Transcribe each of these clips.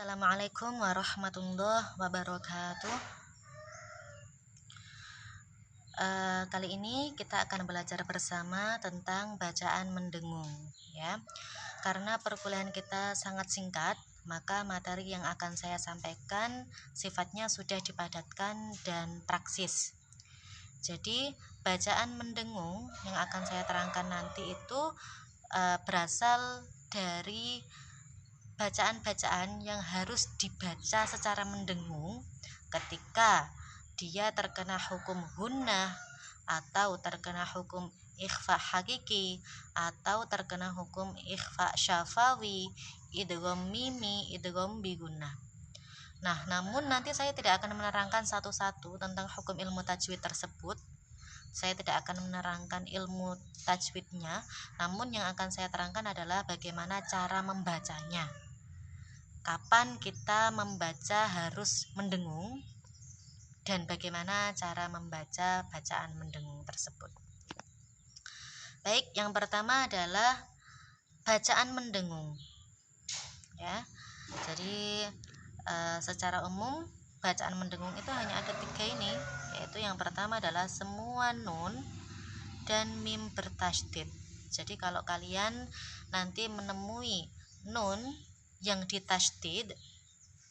Assalamualaikum warahmatullahi wabarakatuh. Kali ini kita akan belajar bersama tentang bacaan mendengung, ya. Karena perkuliahan kita sangat singkat, maka materi yang akan saya sampaikan sifatnya sudah dipadatkan dan praksis. Jadi, bacaan mendengung yang akan saya terangkan nanti itu berasal dari bacaan-bacaan yang harus dibaca secara mendengung ketika dia terkena hukum gunnah atau terkena hukum ikhfa hakiki atau terkena hukum ikhfa syafawi, idgham mimi, idgham bigunnah. Nah, namun nanti saya tidak akan menerangkan satu-satu tentang hukum ilmu tajwid tersebut. Saya tidak akan menerangkan ilmu tajwidnya, namun yang akan saya terangkan adalah bagaimana cara membacanya. Kapan kita membaca harus mendengung dan bagaimana cara membaca bacaan mendengung tersebut. Baik, yang pertama adalah bacaan mendengung, ya. Jadi secara umum bacaan mendengung itu hanya ada 3 ini, yaitu yang pertama adalah semua nun dan mim bertasydid. Jadi kalau kalian nanti menemui nun yang ditasydid,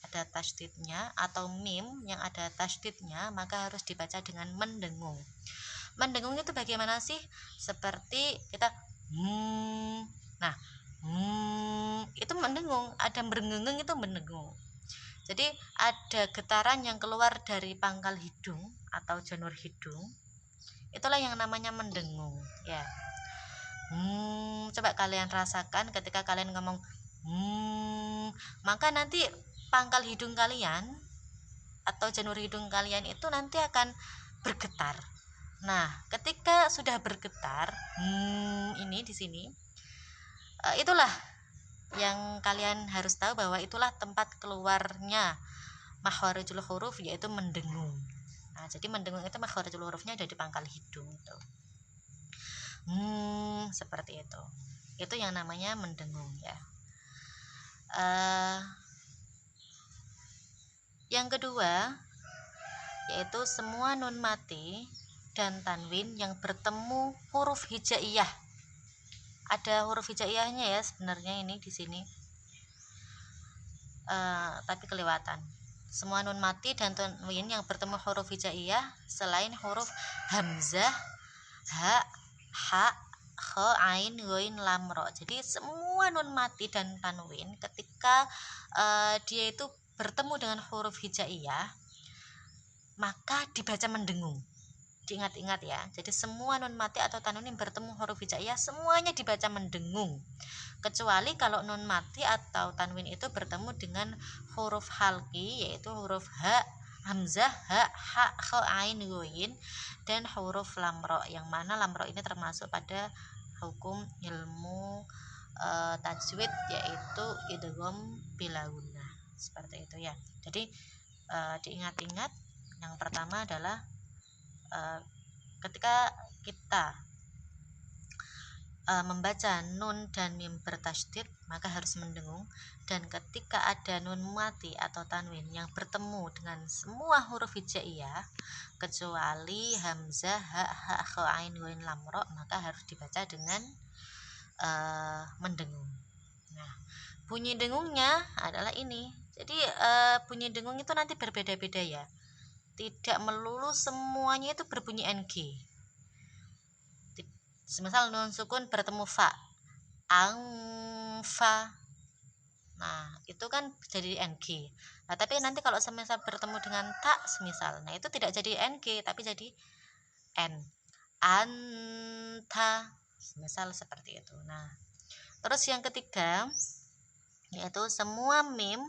ada tasydidnya, atau mim yang ada tasydidnya, maka harus dibaca dengan mendengung. Mendengung itu bagaimana sih? Seperti kita nah itu mendengung, ada berengeng itu mendengung. Jadi ada getaran yang keluar dari pangkal hidung atau janur hidung, itulah yang namanya mendengung, ya. Coba kalian rasakan ketika kalian ngomong maka nanti pangkal hidung kalian atau janur hidung kalian itu nanti akan bergetar. Nah, ketika sudah bergetar ini di sini, itulah yang kalian harus tahu bahwa itulah tempat keluarnya makharijul huruf, yaitu mendengung. Nah, jadi mendengung itu makharijul hurufnya ada di pangkal hidung itu. Seperti itu. Itu yang namanya mendengung, ya. Yang kedua yaitu semua nun mati dan tanwin yang bertemu huruf hijaiyah. Ada huruf hijaiyahnya ya sebenarnya ini di sini, tapi kelewatan. Semua nun mati dan tanwin yang bertemu huruf hijaiyah selain huruf hamzah, ha, ha, kha, ain, ghain, lam, ro. Jadi semua nun mati dan tanwin ketika dia itu bertemu dengan huruf hijaiyah maka dibaca mendengung. Diingat-ingat ya. Jadi semua nun mati atau tanwin yang bertemu huruf hijaiyah semuanya dibaca mendengung. Kecuali kalau nun mati atau tanwin itu bertemu dengan huruf halqi, yaitu huruf ha, hamzah, ha, ha, kha, ain, ghain, dan huruf lam ro, yang mana lam ro ini termasuk pada hukum ilmu tajwid, yaitu idgham bila gunnah. Seperti itu ya. Jadi diingat-ingat, yang pertama adalah ketika kita membaca nun dan mim bertasydid maka harus mendengung, dan ketika ada nun mati atau tanwin yang bertemu dengan semua huruf hijaiyah kecuali hamzah, ha, ha, kha, ain, ghain, lam, ro, maka harus dibaca dengan mendengung. Nah, bunyi dengungnya adalah ini. Jadi bunyi dengung itu nanti berbeda-beda ya. Tidak melulu semuanya itu berbunyi ng. Semisal nun sukun bertemu fa, angfa. Nah, itu kan jadi ng. Nah, tapi nanti kalau semisal bertemu dengan ta semisal, nah itu tidak jadi ng tapi jadi n. Anta. Semisal seperti itu. Nah, terus yang ketiga yaitu semua mim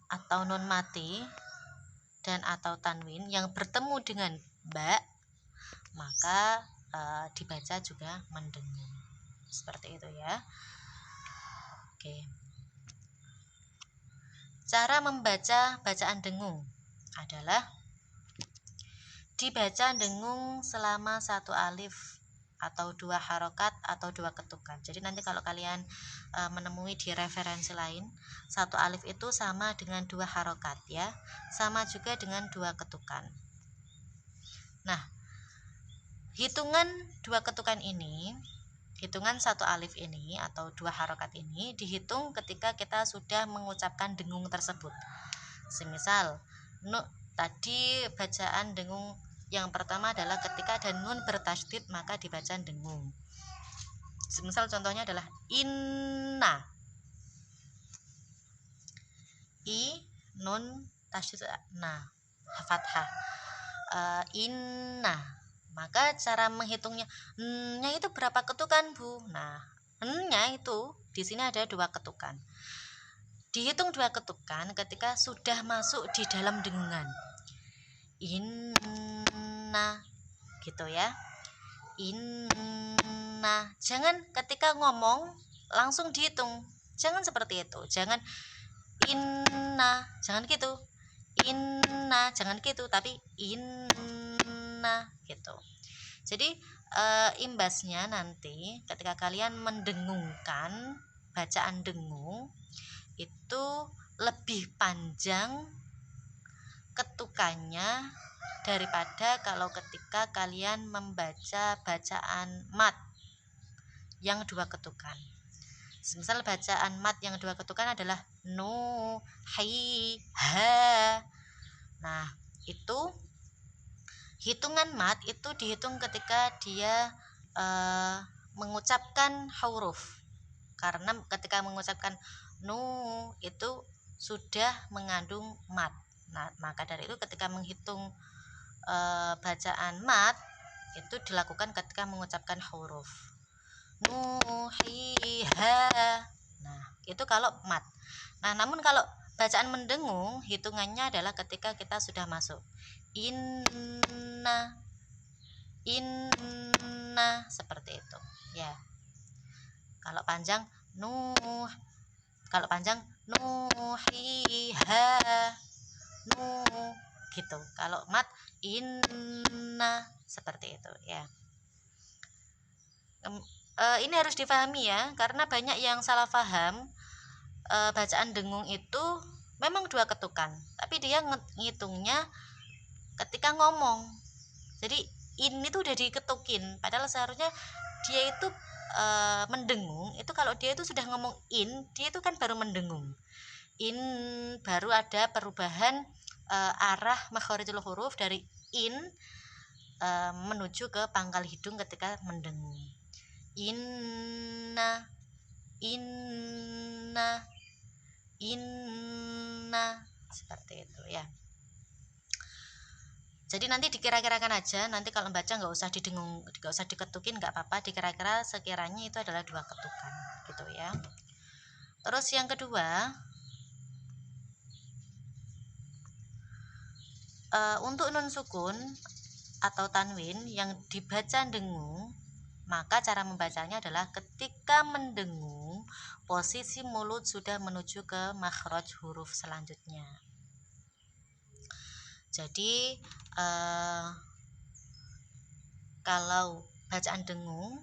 atau nun mati dan atau tanwin yang bertemu dengan ba maka dibaca juga mendengung. Seperti itu ya. Oke. Cara membaca bacaan dengung adalah dibaca dengung selama 1 alif atau 2 harokat atau 2 ketukan. Jadi nanti kalau kalian menemui di referensi lain, 1 alif itu sama dengan 2 harokat ya, sama juga dengan 2 ketukan. Nah, hitungan 2 ketukan ini, hitungan 1 alif ini atau 2 harokat ini dihitung ketika kita sudah mengucapkan dengung tersebut. Semisal tadi bacaan dengung yang pertama adalah ketika ada nun bertasydid maka dibaca dengung. Semisal contohnya adalah inna, i nun tasydid na fathah, inna, maka cara menghitungnya nya itu berapa ketukan Bu? Nah, nya itu di sini ada 2 ketukan. Dihitung 2 ketukan ketika sudah masuk di dalam dengungan. Inna gitu ya. Inna. Jangan ketika ngomong langsung dihitung. Jangan seperti itu. Jangan inna, jangan gitu. Inna, jangan gitu, tapi inna gitu. Jadi imbasnya nanti ketika kalian mendengungkan bacaan dengung itu lebih panjang ketukannya daripada kalau ketika kalian membaca bacaan mat yang 2 ketukan. Misal bacaan mat yang 2 ketukan adalah nu, hi, ha. Nah, itu hitungan mat itu dihitung ketika dia mengucapkan huruf. Karena ketika mengucapkan nu itu sudah mengandung mat. Nah, maka dari itu ketika menghitung bacaan mat itu dilakukan ketika mengucapkan huruf. Nu, hi, ha. Nah, itu kalau mat. Nah, namun kalau bacaan mendengung hitungannya adalah ketika kita sudah masuk inna, inna, seperti itu ya. Kalau panjang nuh, kalau panjang nuhiha, nuh gitu. Kalau mat inna, seperti itu ya. Ini harus difahami ya, karena banyak yang salah paham. Bacaan dengung itu memang 2 ketukan, tapi dia ngitungnya ketika ngomong. Jadi ini tuh udah diketukin, padahal seharusnya dia itu mendengung itu kalau dia itu sudah ngomong dia itu kan baru mendengung. Baru ada perubahan arah makharijul huruf dari menuju ke pangkal hidung ketika mendengung. Inna, inna, inna, seperti itu ya. Jadi nanti dikira-kirakan aja, nanti kalau baca nggak usah didengung, nggak usah diketukin, nggak apa-apa, dikira-kira sekiranya itu adalah 2 ketukan gitu ya. Terus yang kedua, untuk nun sukun atau tanwin yang dibaca dengung, maka cara membacanya adalah ketika mendengung posisi mulut sudah menuju ke makhraj huruf selanjutnya. Jadi kalau bacaan dengung,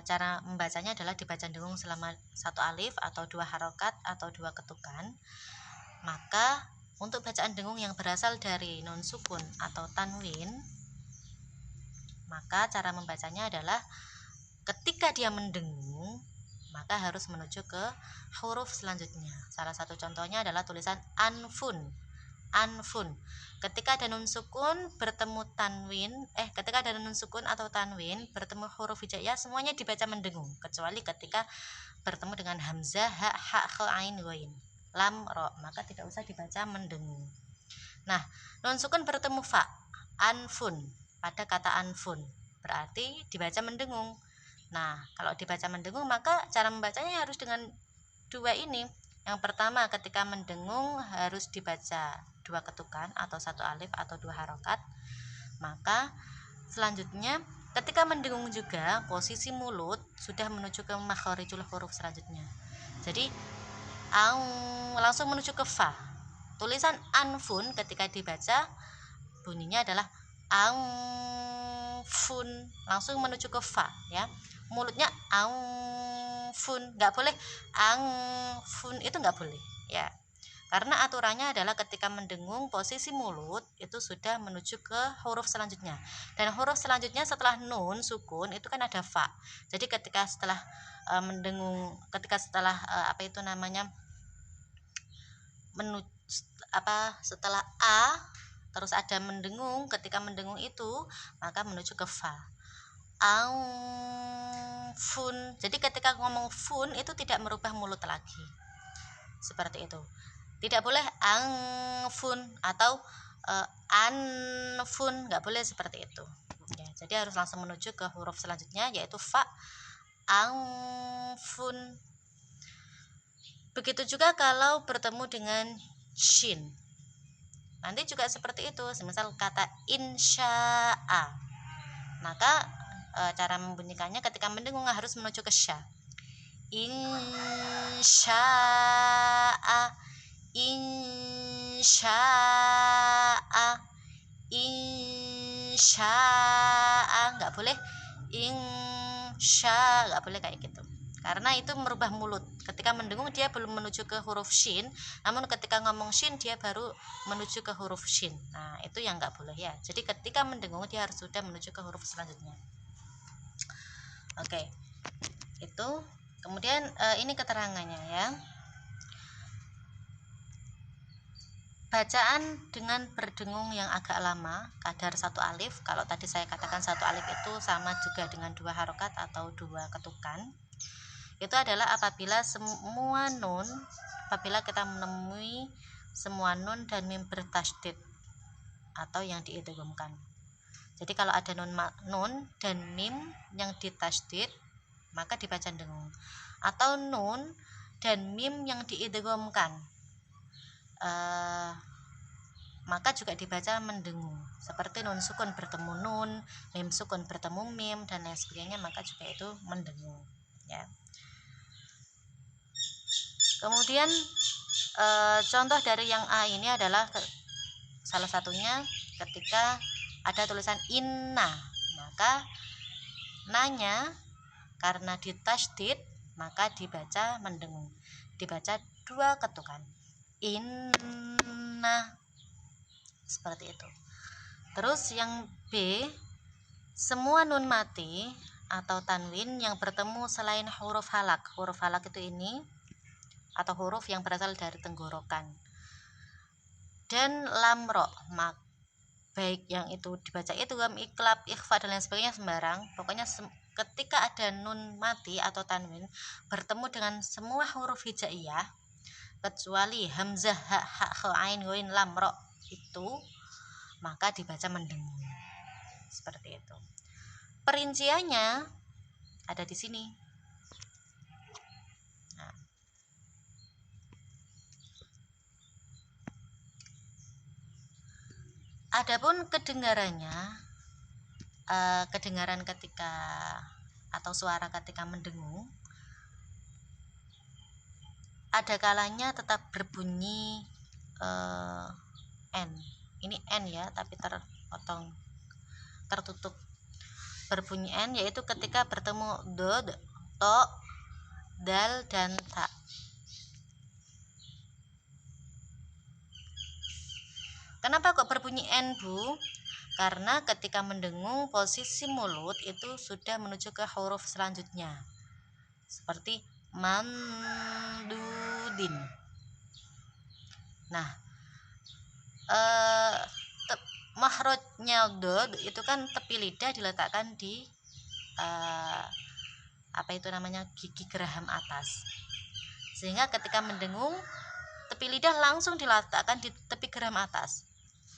cara membacanya adalah dibaca dengung selama 1 alif atau 2 harokat atau 2 ketukan. Maka untuk bacaan dengung yang berasal dari nun sukun atau tanwin, maka cara membacanya adalah ketika dia mendengung maka harus menuju ke huruf selanjutnya. Salah satu contohnya adalah tulisan anfun. Anfun. Ketika ada nun sukun bertemu tanwin, ketika ada nun sukun atau tanwin bertemu huruf hijaiyah semuanya dibaca mendengung, kecuali ketika bertemu dengan hamzah, ha, kha, ain, ghain, lam, ro, maka tidak usah dibaca mendengung. Nah, nun sukun bertemu fa, anfun, pada kata anfun berarti dibaca mendengung. Nah, kalau dibaca mendengung maka cara membacanya harus dengan 2 ini. Yang pertama, ketika mendengung harus dibaca 2 ketukan atau 1 alif atau 2 harokat. Maka selanjutnya ketika mendengung juga posisi mulut sudah menuju ke makharijul huruf selanjutnya. Jadi langsung menuju ke fa. Tulisan anfun ketika dibaca bunyinya adalah fun, langsung menuju ke fa ya. Mulutnya fun, nggak boleh fun, itu nggak boleh ya. Karena aturannya adalah ketika mendengung posisi mulut itu sudah menuju ke huruf selanjutnya. Dan huruf selanjutnya setelah nun sukun itu kan ada fa. Jadi ketika setelah mendengung, ketika setelah setelah a terus ada mendengung, ketika mendengung itu maka menuju ke fa. Fun. Jadi ketika ngomong fun itu tidak merubah mulut lagi. Seperti itu. Tidak boleh angfun atau anfun, nggak boleh seperti itu ya. Jadi harus langsung menuju ke huruf selanjutnya yaitu fa, angfun. Begitu juga kalau bertemu dengan shin, nanti juga seperti itu. Semisal kata insya'a, maka cara membunyikannya ketika mendengung harus menuju ke sya. Insya'a, insya'a, insya'a, nggak boleh insya, nggak boleh kayak gitu, karena itu merubah mulut. Ketika mendengung dia belum menuju ke huruf shin, namun ketika ngomong shin dia baru menuju ke huruf shin. Nah itu yang nggak boleh ya. Jadi ketika mendengung dia harus sudah menuju ke huruf selanjutnya. Oke, itu kemudian ini keterangannya ya. Bacaan dengan berdengung yang agak lama, kadar 1 alif. Kalau tadi saya katakan 1 alif itu sama juga dengan 2 harokat atau 2 ketukan. Itu adalah apabila kita menemui semua nun dan mim bertasydid atau yang diidghamkan. Jadi kalau ada nun dan mim yang ditasydid maka dibaca dengung, atau nun dan mim yang diidghamkan maka juga dibaca mendengung, seperti nun sukun bertemu nun, mim sukun bertemu mim dan lain sebagainya, maka juga itu mendengung ya. Kemudian contoh dari yang A ini adalah salah satunya ketika ada tulisan inna, maka nanya karena ditasydid maka dibaca mendengung, dibaca 2 ketukan, inna, seperti itu. Terus yang B, semua nun mati atau tanwin yang bertemu selain huruf halak. Huruf halak itu ini, atau huruf yang berasal dari tenggorokan, dan lam ro, baik yang itu dibaca idgham, iklab, ikhfa dan lain sebagainya sembarang. Pokoknya ketika ada nun mati atau tanwin bertemu dengan semua huruf hijaiyah kecuali hamzah, ha, ha, kha, ain, ghain, lam, ro itu maka dibaca mendengung. Seperti itu. Perinciannya ada di sini. Nah, adapun kedengarannya, kedengaran ketika atau suara ketika mendengung ada kalanya tetap berbunyi n. Ini n ya, tapi terpotong, tertutup, berbunyi n, yaitu ketika bertemu dod, to, dal dan ta. Kenapa kok berbunyi n, Bu? Karena ketika mendengung posisi mulut itu sudah menuju ke huruf selanjutnya, seperti mandudin. Nah, mahrojnya dod itu kan tepi lidah diletakkan di gigi geraham atas, sehingga ketika mendengung tepi lidah langsung diletakkan di tepi geraham atas.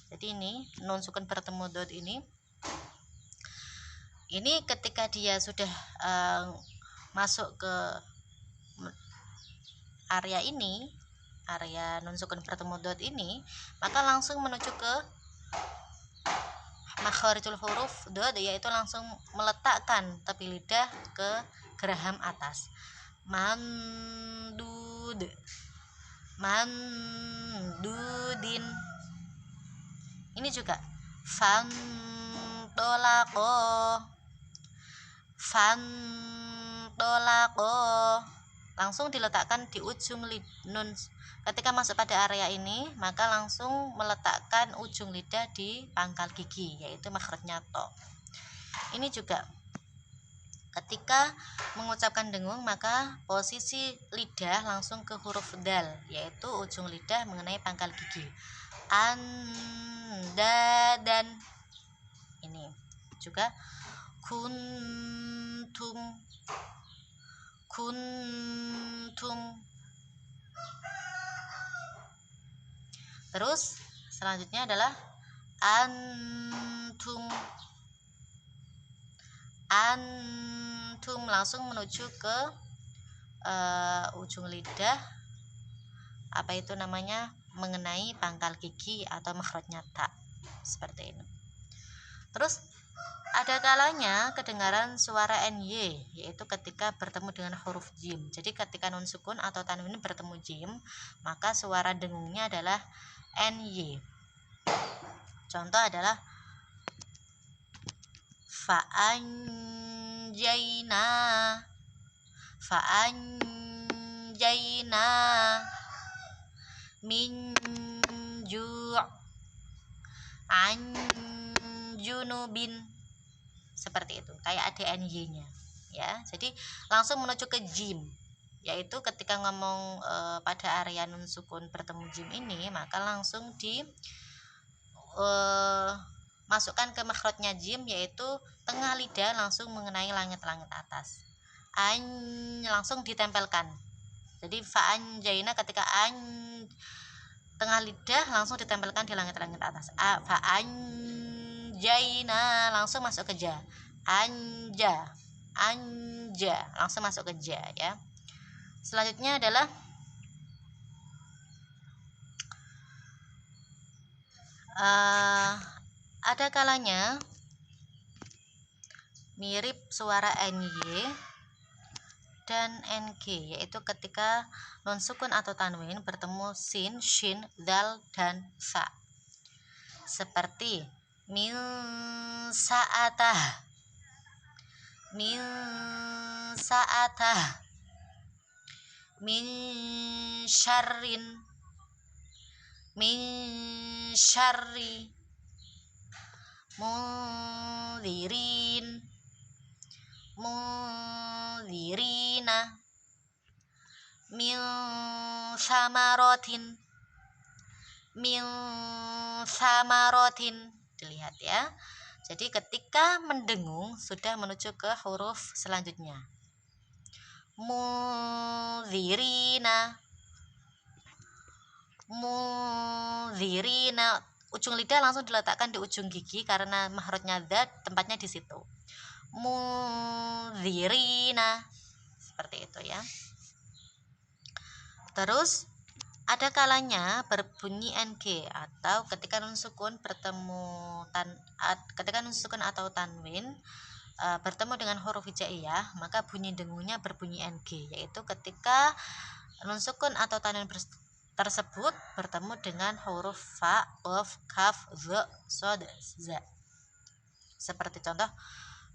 Jadi ini nun sukun bertemu dod ini ketika dia sudah masuk ke area ini, area nun sukun bertemu dot ini, maka langsung menuju ke makharijul huruf dot, yaitu langsung meletakkan tepi lidah ke geraham atas. Mandud, mandudin. Ini juga fantalaqo, fantolako, fantolako, langsung diletakkan di ujung nun. Ketika masuk pada area ini, maka langsung meletakkan ujung lidah di pangkal gigi, yaitu makhrajnya to. Ini juga ketika mengucapkan dengung, maka posisi lidah langsung ke huruf dal, yaitu ujung lidah mengenai pangkal gigi. Anda dan ini juga kuntum, kuntum. Terus selanjutnya adalah antum, antum, langsung menuju ke ujung lidah, apa itu namanya, mengenai pangkal gigi atau makhrajnya ta, seperti ini. Terus ada kalanya kedengaran suara ny, yaitu ketika bertemu dengan huruf jim. Jadi ketika nun sukun atau tanwin bertemu jim, maka suara dengungnya adalah ny. Contoh adalah fa'anjaina, fa'anjaina min ju' an junubin, seperti itu, kayak ada ny-nya ya. Jadi langsung menuju ke jim, yaitu ketika ngomong pada area nun sukun bertemu jim ini, maka langsung di masukkan ke makhrajnya jim, yaitu tengah lidah langsung mengenai langit-langit atas. An langsung ditempelkan. Jadi fa'anjaina, ketika an tengah lidah langsung ditempelkan di langit-langit atas. Fa'anjaina langsung masuk ke ja. Anja, anja, langsung masuk ke ja ya. Selanjutnya adalah ada kalanya mirip suara ny dan ng, yaitu ketika nun sukun atau tanwin bertemu sin, shin, dal, dan fa. Seperti min sa'atah, min sa'atah, min syarrin, min syarri, munzirin, munzirina, min samarotin, min samarotin. Dilihat ya. Jadi ketika mendengung sudah menuju ke huruf selanjutnya. Munzirina, munzirina, ujung lidah langsung diletakkan di ujung gigi karena makhrajnya dzat, tempatnya di situ. Munzirina, seperti itu ya. Terus ada kalanya berbunyi ng, atau ketika nun sukun bertemu ketika nun sukun atau tanwin bertemu dengan huruf hijaiyah, maka bunyi dengungnya berbunyi ng, yaitu ketika nun sukun atau tanwin tersebut bertemu dengan huruf fa, qaf, kaf, dha, shad, za. Seperti contoh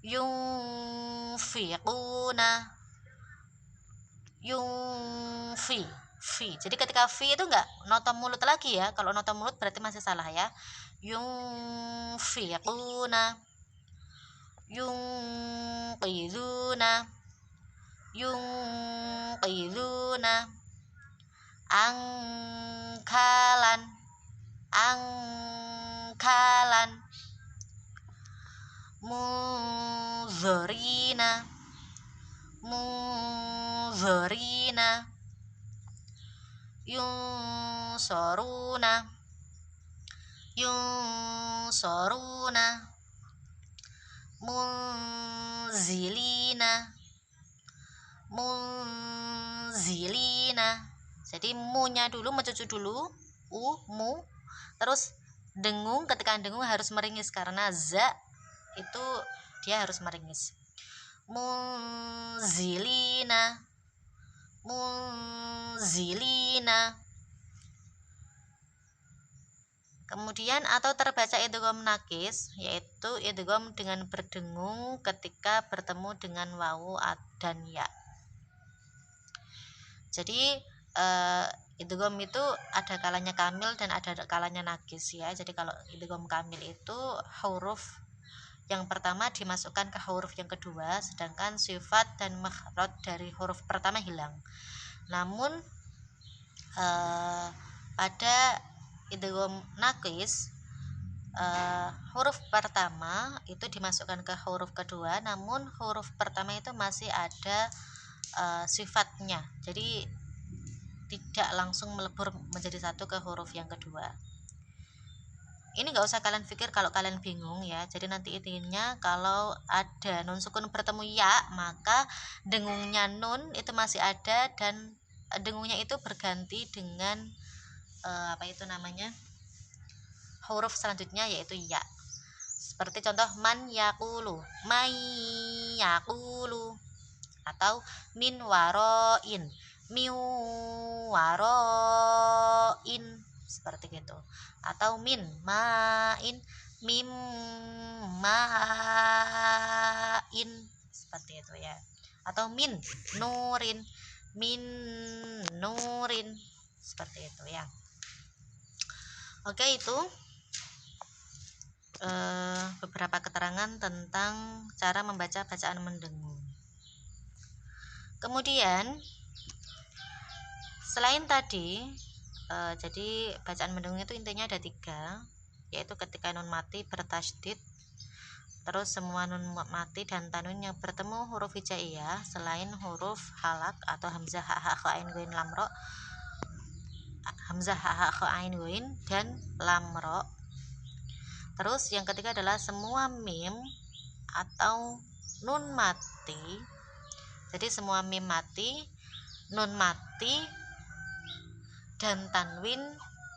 yunfiquna, yunfi, fi. Jadi ketika fi itu enggak nota mulut lagi ya. Kalau nota mulut berarti masih salah ya. Yunfiquna, yunqiduna, yunqiduna, angkalan, angkalan, muzorina, muzorina, yunsoruna, yunsoruna, munzilina, munzilina. Jadi mu-nya dulu, mencucu dulu, mu. Terus dengung, ketika dengung harus meringis karena za itu dia harus meringis. Munzilina, munzilina. Kemudian atau terbaca idgham nakis, yaitu idgham dengan berdengung ketika bertemu dengan wawu dan ya. Jadi idgham itu ada kalanya kamil dan ada kalanya nakis ya. Jadi kalau idgham kamil itu huruf yang pertama dimasukkan ke huruf yang kedua, sedangkan sifat dan makhraj dari huruf pertama hilang. Namun pada idgham nakis, huruf pertama itu dimasukkan ke huruf kedua, namun huruf pertama itu masih ada sifatnya, jadi tidak langsung melebur menjadi satu ke huruf yang kedua. Ini nggak usah kalian pikir kalau kalian bingung ya. Jadi nanti intinya kalau ada nun sukun bertemu ya, maka dengungnya nun itu masih ada dan dengungnya itu berganti dengan apa itu namanya, huruf selanjutnya yaitu ya. Seperti contoh man yakulu, may yakulu, atau min waroin, miu waroin, seperti gitu. Atau min main, mim main, seperti itu ya. Atau min nurin, min nurin, seperti itu ya. Oke, itu beberapa keterangan tentang cara membaca bacaan mendengung. Kemudian selain tadi, jadi bacaan mendengung itu intinya ada 3, yaitu ketika nun mati bertasydid, terus semua nun mati dan tanwin yang bertemu huruf hijaiyah selain huruf halak atau hamzah ha ha kha ain ghain lam ro, hamzah ha ha kha ain ghain dan lam ro. Terus yang ketiga adalah semua mim atau nun mati. Jadi semua mim mati, nun mati, dan tanwin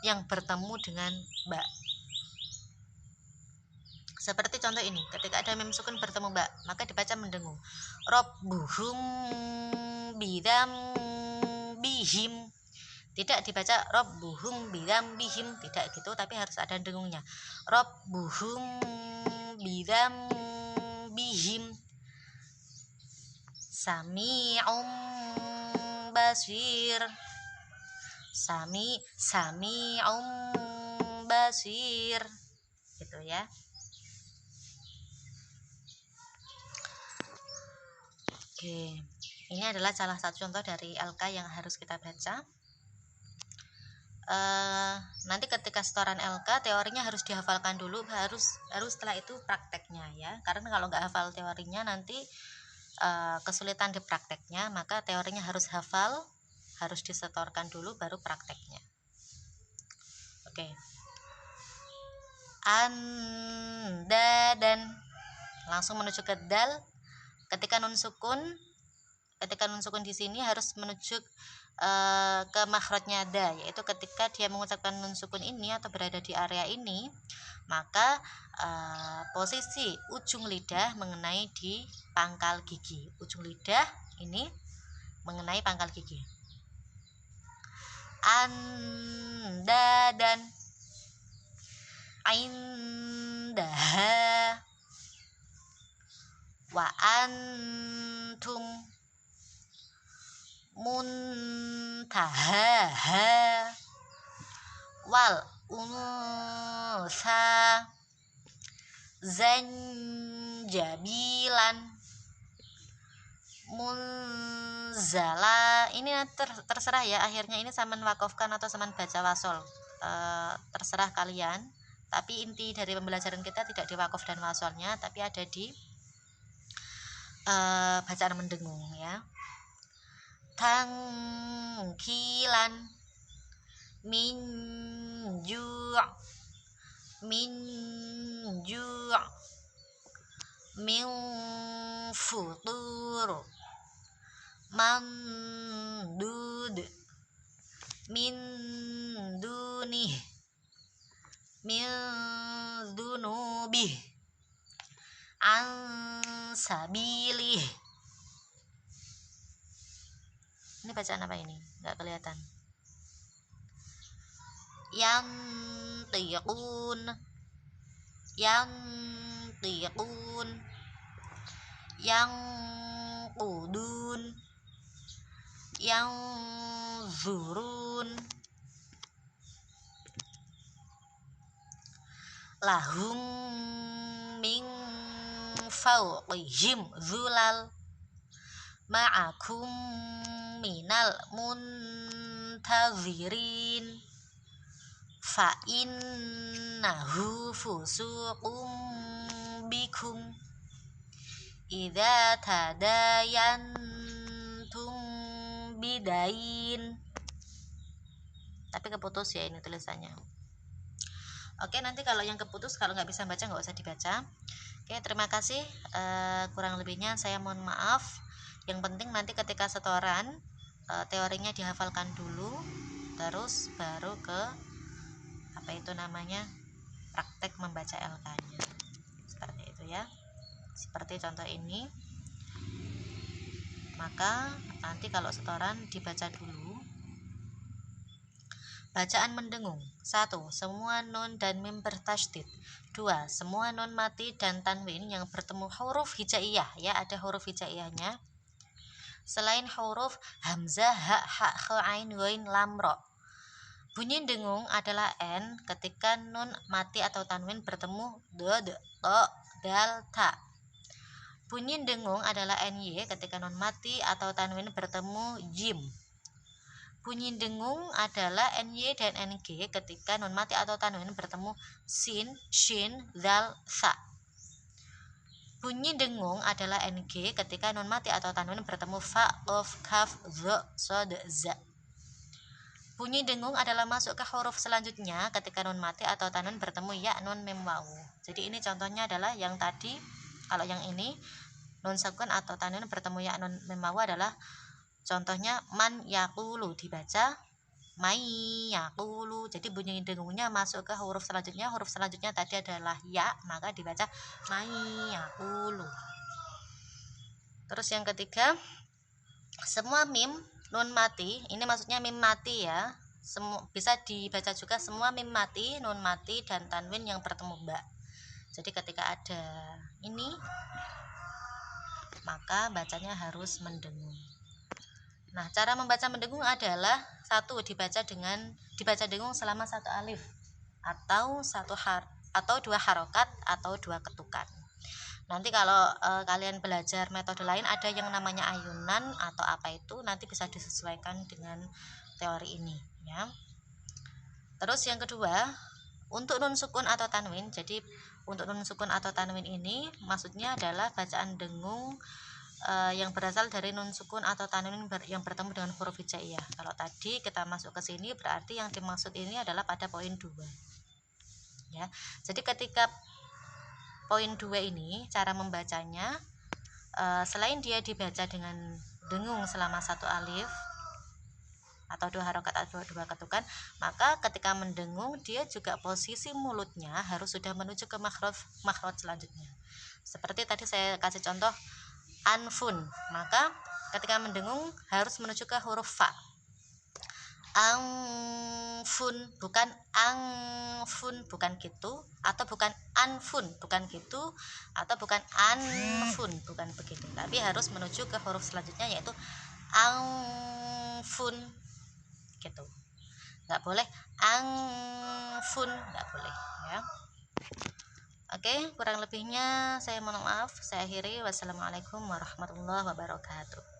yang bertemu dengan ba. Seperti contoh ini, ketika ada mim sukun bertemu ba, maka dibaca mendengung. Rabbuhum bidam bihim. Tidak dibaca rabbuhum bidam bihim, tidak gitu, tapi harus ada dengungnya. Rabbuhum bidam bihim. Sami'um basir. Sami'um basir, gitu ya. Oke, ini adalah salah satu contoh dari LK yang harus kita baca. Nanti ketika setoran LK teorinya harus dihafalkan dulu, harus setelah itu prakteknya ya, karena kalau nggak hafal teorinya nanti kesulitan di prakteknya, maka teorinya harus hafal, harus disetorkan dulu baru prakteknya. Oke. Anda dan langsung menuju ke dal. Ketika nun sukun di sini harus menuju ke makhrajnya da, yaitu ketika dia mengucapkan nun sukun ini atau berada di area ini, maka posisi ujung lidah mengenai di pangkal gigi. Ujung lidah ini mengenai pangkal gigi. Anda dan indaha wa antum muntahaha wal unsa zanjabilan munzala. Ini terserah ya, akhirnya ini saman wakofkan atau saman baca wasol, terserah kalian, tapi inti dari pembelajaran kita tidak di wakof dan wasolnya, tapi ada di bacaan mendengung ya. Tangkilan minju' min futur mandud min dunih min dunubih ansabilih. Ini bacaan apa ini? Nggak kelihatan. Yang tiqun, yang tiqun, yang qudun, yang zurun, lahum min fawqihim zulal, ma'akum minal muntazirin, fa innahu fusuqum bikum idza tadayantum bidain. Tapi keputus ya ini tulisannya. Oke, nanti kalau yang keputus, kalau nggak bisa baca nggak usah dibaca. Oke, terima kasih. Kurang lebihnya saya mohon maaf. Yang penting nanti ketika setoran teorinya dihafalkan dulu, terus baru ke apa itu namanya praktek membaca LK-nya. Seperti itu ya. Seperti contoh ini. Maka nanti kalau setoran dibaca dulu. Bacaan mendengung. 1. Semua nun dan mim bertasydid. 2. Semua nun mati dan tanwin yang bertemu huruf hijaiyah, ya, ada huruf hijaiyahnya. Selain huruf hamzah, ha, ha, kha, ain, ghain, lam, ra. Bunyi dengung adalah n ketika nun mati atau tanwin bertemu dod, to, dal, ta. Bunyi dengung adalah ny ketika nun mati atau tanwin bertemu jim. Bunyi dengung adalah ny dan ng ketika nun mati atau tanwin bertemu sin, shin, zal, sa. Bunyi dengung adalah ng ketika nun mati atau tanwin bertemu fa, qaf, kaf, dha, shad, za. Bunyi dengung adalah masuk ke huruf selanjutnya ketika nun mati atau tanwin bertemu ya, nun, mim, wawu. Jadi ini contohnya adalah yang tadi. Kalau yang ini nun sukun atau tanwin bertemu ya, nun, mim, wawu adalah contohnya man yaqulu dibaca mai yaqulu. Jadi bunyi dengungnya masuk ke huruf selanjutnya. Huruf selanjutnya tadi adalah ya, maka dibaca mai yaqulu. Terus yang ketiga, semua mim nun mati, ini maksudnya mim mati ya. Bisa dibaca juga semua mim mati, nun mati dan tanwin yang bertemu ba. Jadi ketika ada ini maka bacanya harus mendengung. Nah, cara membaca mendengung adalah 1. dibaca dengung selama 1 alif atau 2 harokat atau 2 ketukan. Nanti kalau kalian belajar metode lain ada yang namanya ayunan atau apa itu, nanti bisa disesuaikan dengan teori ini ya. Terus yang kedua, untuk nun sukun atau tanwin. Jadi untuk nun sukun atau tanwin ini maksudnya adalah bacaan dengung yang berasal dari nun sukun atau tanwin yang bertemu dengan huruf hijaiyah. Kalau tadi kita masuk ke sini berarti yang dimaksud ini adalah pada poin 2 ya. Jadi ketika poin 2 ini cara membacanya, selain dia dibaca dengan dengung selama 1 alif atau 2 harokat atau 2 ketukan, maka ketika mendengung dia juga posisi mulutnya harus sudah menuju ke makhraj selanjutnya. Seperti tadi saya kasih contoh anfun, maka ketika mendengung harus menuju ke huruf fa. Angfun, bukan angfun, bukan gitu, atau bukan anfun, bukan gitu, atau bukan anfun, bukan begitu, tapi harus menuju ke huruf selanjutnya yaitu angfun gitu. Nggak boleh angfun, nggak boleh ya. Oke, kurang lebihnya saya mohon maaf. Saya akhiri. Wassalamualaikum warahmatullahi wabarakatuh.